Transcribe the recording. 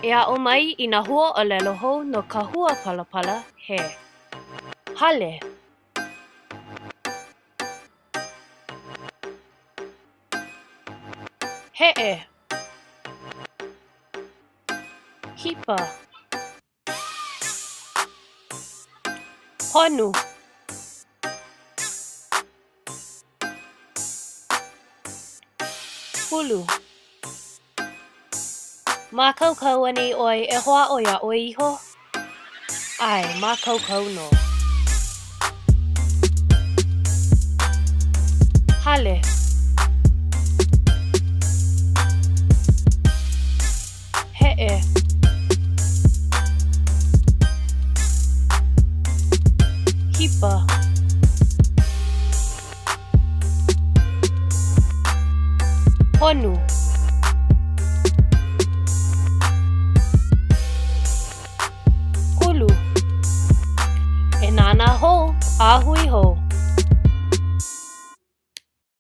Ea o mai I na hua o lelo ho no ka hua palapala he. Hale. He'e. Hipa. Honu. Hulu. Ma kaukau ani oi e hoa oia o iho? Ai, ma kaukau no. Hale. He'e. Hipa. Honu. Hulu. E nana ho, a hui ho.